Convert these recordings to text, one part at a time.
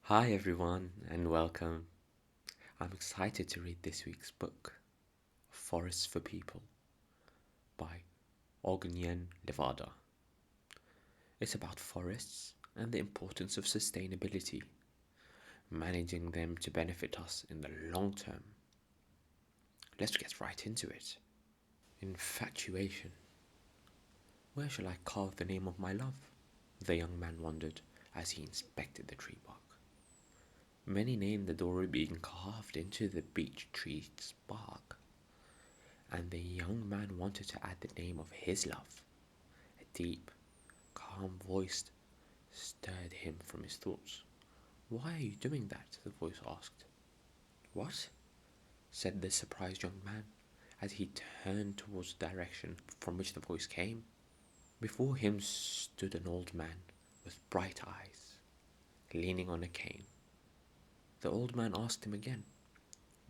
Hi everyone and welcome. I'm excited to read this week's book, Forests for People by Ognjen Livada. It's about forests and the importance of sustainability, managing them to benefit us in the long term. Let's get right into it. Infatuation. Where shall I carve the name of my love? The young man wondered as he inspected the tree bark. Many named the door being carved into the beech tree's bark, and the young man wanted to add the name of his love. A deep, calm voice stirred him from his thoughts. Why are you doing that? The voice asked. What? Said the surprised young man as he turned towards the direction from which the voice came. Before him stood an old man with bright eyes, leaning on a cane. The old man asked him again,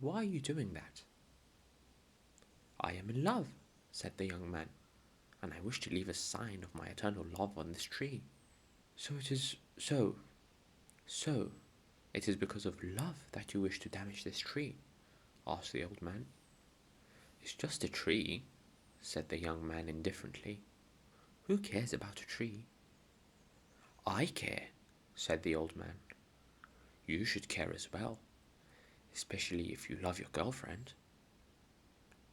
Why are you doing that? I am in love, said the young man, and I wish to leave a sign of my eternal love on this tree. So it is so it is because of love that you wish to damage this tree? Asked the old man. It's just a tree, said the young man indifferently. Who cares about a tree? I care, said the old man. You should care as well, especially if you love your girlfriend.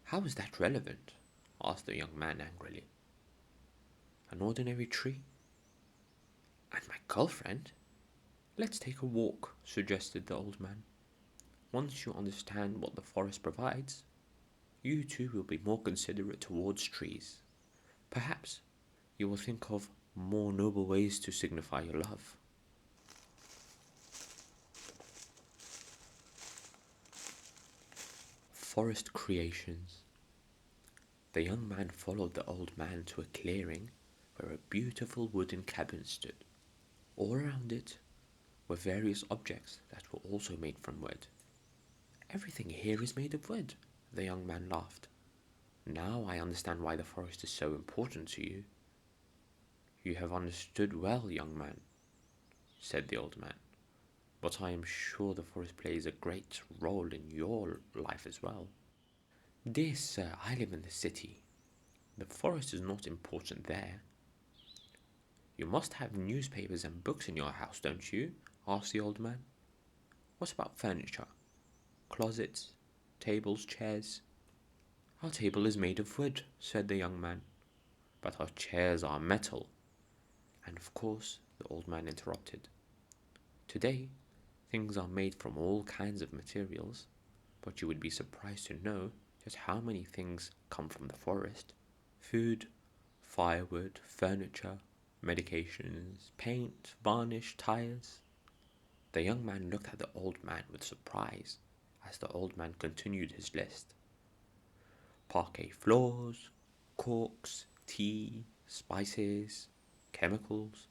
How is that relevant? Asked the young man angrily. An ordinary tree? And my girlfriend? Let's take a walk, suggested the old man. Once you understand what the forest provides, you too will be more considerate towards trees. Perhaps you will think of more noble ways to signify your love. Forest creations. The young man followed the old man to a clearing where a beautiful wooden cabin stood. All around it were various objects that were also made from wood. Everything here is made of wood, the young man laughed. Now I understand why the forest is so important to you. You have understood well, young man, said the old man, but I am sure the forest plays a great role in your life as well. Dear sir, I live in the city. The forest is not important there. You must have newspapers and books in your house, don't you? Asked the old man. What about furniture? Closets, tables, chairs? Our table is made of wood, said the young man, but our chairs are metal. And of course, the old man interrupted. Today, things are made from all kinds of materials, but you would be surprised to know just how many things come from the forest. Food, firewood, furniture, medications, paint, varnish, tires. The young man looked at the old man with surprise as the old man continued his list. Parquet floors, corks, tea, spices, chemicals,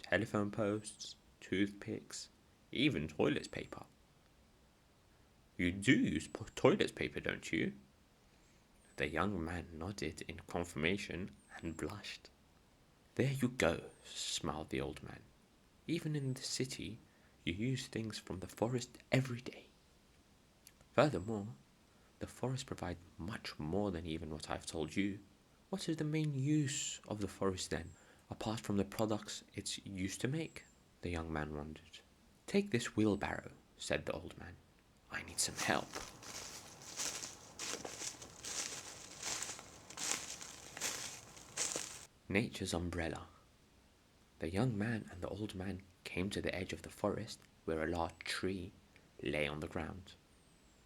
telephone posts, toothpicks, even toilet paper. You do use toilet paper, don't you? The young man nodded in confirmation and blushed. There you go, smiled the old man. Even in the city, you use things from the forest every day. Furthermore, the forest provides much more than even what I've told you. What is the main use of the forest then, apart from the products it's used to make? The young man wondered. Take this wheelbarrow, said the old man. I need some help. Nature's umbrella. The young man and the old man came to the edge of the forest where a large tree lay on the ground.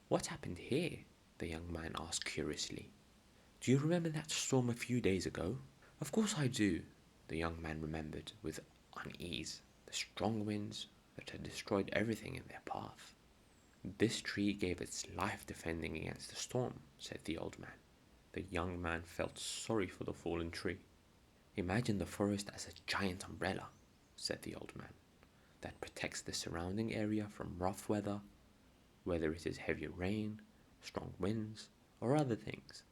What happened here? The young man asked curiously. Do you remember that storm a few days ago? Of course I do, the young man remembered with unease. The strong winds that had destroyed everything in their path. This tree gave its life defending against the storm, said the old man. The young man felt sorry for the fallen tree. Imagine the forest as a giant umbrella, said the old man, that protects the surrounding area from rough weather, whether it is heavy rain, strong winds, or other things.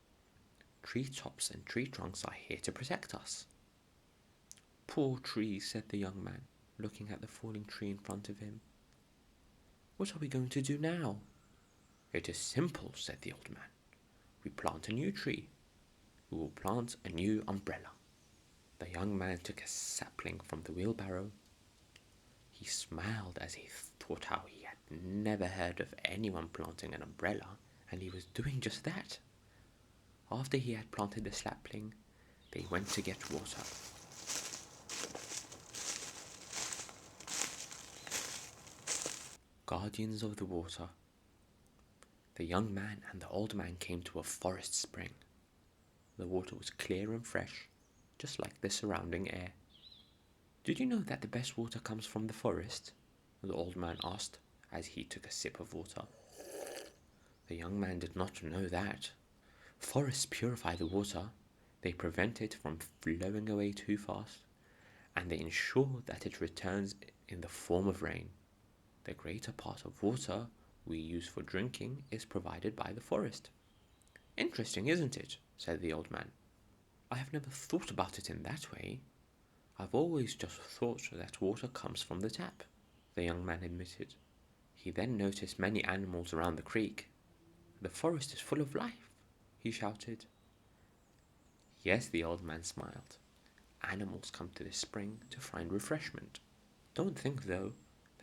Tree tops and tree trunks are here to protect us. Poor tree, said the young man, looking at the falling tree in front of him. What are we going to do now? It is simple, said the old man. We plant a new tree. We will plant a new umbrella. The young man took a sapling from the wheelbarrow. He smiled as he thought how he had never heard of anyone planting an umbrella, and he was doing just that. After he had planted the sapling, they went to get water. Guardians of the water. The young man and the old man came to a forest spring. The water was clear and fresh, just like the surrounding air. Did you know that the best water comes from the forest? The old man asked as he took a sip of water. The young man did not know that. Forests purify the water, they prevent it from flowing away too fast, and they ensure that it returns in the form of rain. The greater part of water we use for drinking is provided by the forest. Interesting, isn't it? Said the old man. I have never thought about it in that way. I've always just thought that water comes from the tap, the young man admitted. He then noticed many animals around the creek. The forest is full of life, he shouted. Yes, the old man smiled. Animals come to this spring to find refreshment. Don't think, though,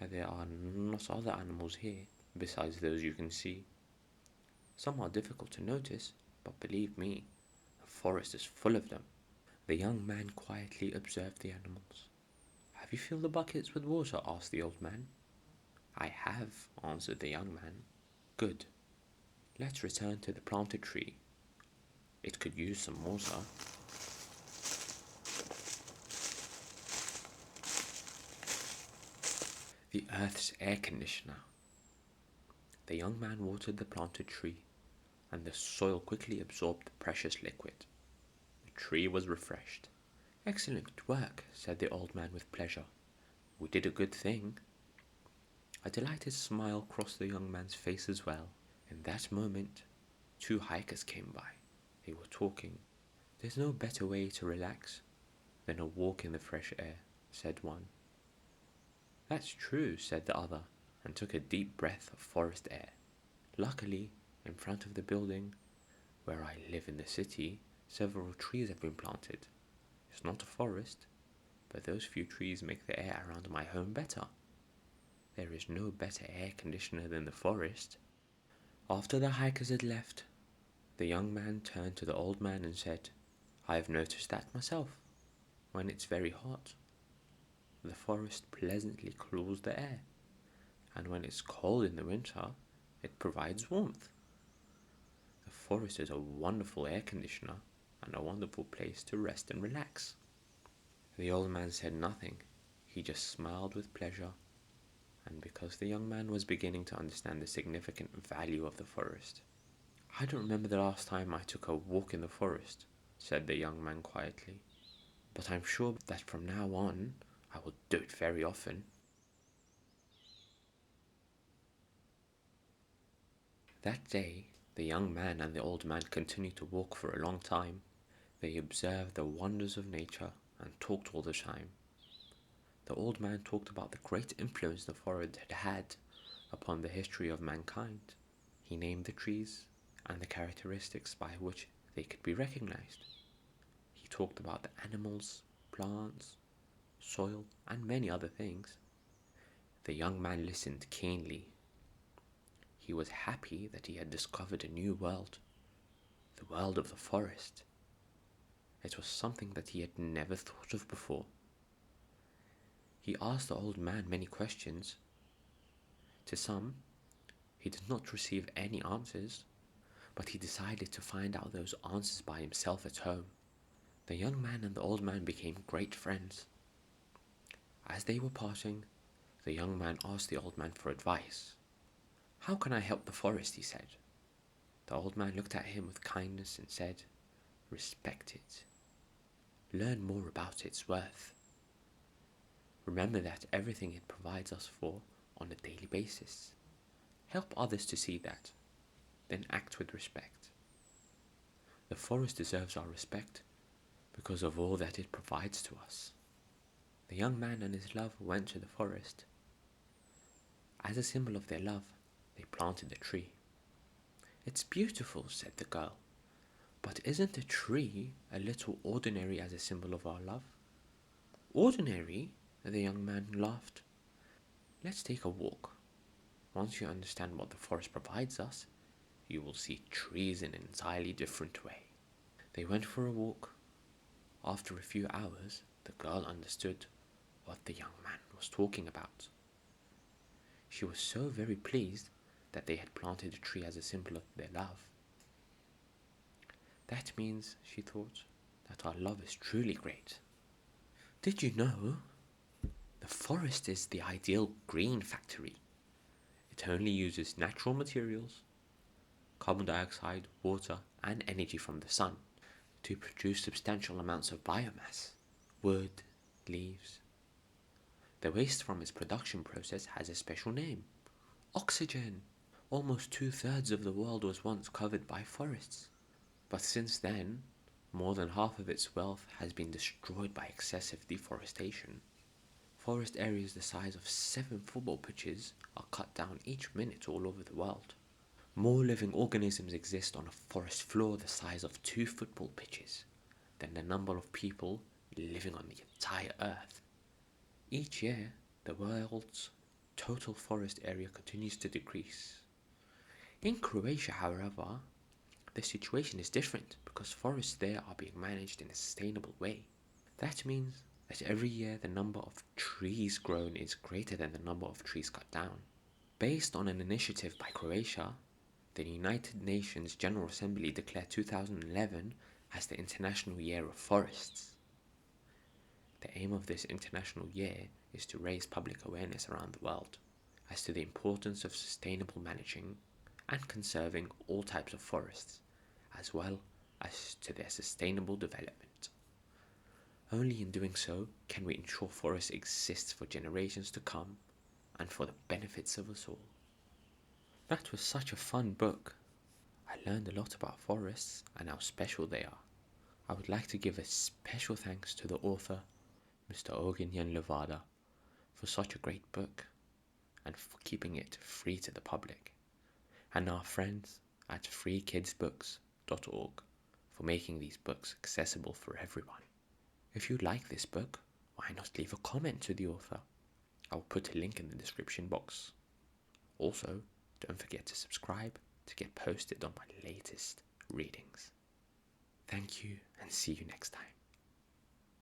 that there are not other animals here besides those you can see. Some are difficult to notice, but believe me, the forest is full of them. The young man quietly observed the animals. Have you filled the buckets with water? Asked the old man. I have, answered the young man. Good. Let's return to the planted tree. It could use some water. The earth's air conditioner. The young man watered the planted tree, and the soil quickly absorbed the precious liquid. The tree was refreshed. Excellent work, said the old man with pleasure. We did a good thing. A delighted smile crossed the young man's face as well. In that moment, two hikers came by. They were talking. There's no better way to relax than a walk in the fresh air, said one. That's true, said the other, and took a deep breath of forest air. Luckily, in front of the building where I live in the city, several trees have been planted. It's not a forest, but those few trees make the air around my home better. There is no better air conditioner than the forest. After the hikers had left, the young man turned to the old man and said, I have noticed that myself. When it's very hot, the forest pleasantly cools the air, and when it's cold in the winter, it provides warmth. The forest is a wonderful air conditioner and a wonderful place to rest and relax. The old man said nothing. He just smiled with pleasure, and because the young man was beginning to understand the significant value of the forest. I don't remember the last time I took a walk in the forest, said the young man quietly, but I'm sure that from now on I will do it very often. That day, the young man and the old man continued to walk for a long time. They observed the wonders of nature and talked all the time. The old man talked about the great influence the forest had had upon the history of mankind. He named the trees and the characteristics by which they could be recognized. He talked about the animals, plants, soil, and many other things. The young man listened keenly. He was happy that he had discovered a new world, the world of the forest. It was something that he had never thought of before. He asked the old man many questions. To some, he did not receive any answers, but he decided to find out those answers by himself at home. The young man and the old man became great friends. As they were parting, the young man asked the old man for advice. How can I help the forest? He said. The old man looked at him with kindness and said, Respect it. Learn more about its worth. Remember that everything it provides us for on a daily basis. Help others to see that, then act with respect. The forest deserves our respect because of all that it provides to us. The young man and his lover went to the forest. as a symbol of their love, they planted a tree. "It's beautiful," said the girl, "but isn't a tree a little ordinary as a symbol of our love?" "Ordinary?" the young man laughed. "Let's take a walk. Once you understand what the forest provides us, you will see trees in an entirely different way." They went for a walk. After a few hours, the girl understood what the young man was talking about. She was so very pleased that they had planted a tree as a symbol of their love. That means, she thought, that our love is truly great. Did you know? The forest is the ideal green factory. It only uses natural materials, carbon dioxide, water, and energy from the sun to produce substantial amounts of biomass, wood, leaves. The waste from its production process has a special name: oxygen. Almost 2/3 of the world was once covered by forests, but since then, more than half of its wealth has been destroyed by excessive deforestation. Forest areas the size of 7 football pitches are cut down each minute all over the world. More living organisms exist on a forest floor the size of 2 football pitches than the number of people living on the entire Earth. Each year, the world's total forest area continues to decrease. In Croatia, however, the situation is different because forests there are being managed in a sustainable way. That means that every year the number of trees grown is greater than the number of trees cut down. Based on an initiative by Croatia, the United Nations General Assembly declared 2011 as the International Year of Forests. The aim of this international year is to raise public awareness around the world as to the importance of sustainable managing and conserving all types of forests, as well as to their sustainable development. Only in doing so can we ensure forests exist for generations to come and for the benefits of us all. That was such a fun book. I learned a lot about forests and how special they are. I would like to give a special thanks to the author, Mr. Ognjen Livada, for such a great book and for keeping it free to the public, and our friends at freekidsbooks.org for making these books accessible for everyone. If you like this book, why not leave a comment to the author? I'll put a link in the description box. Also, don't forget to subscribe to get posted on my latest readings. Thank you and see you next time.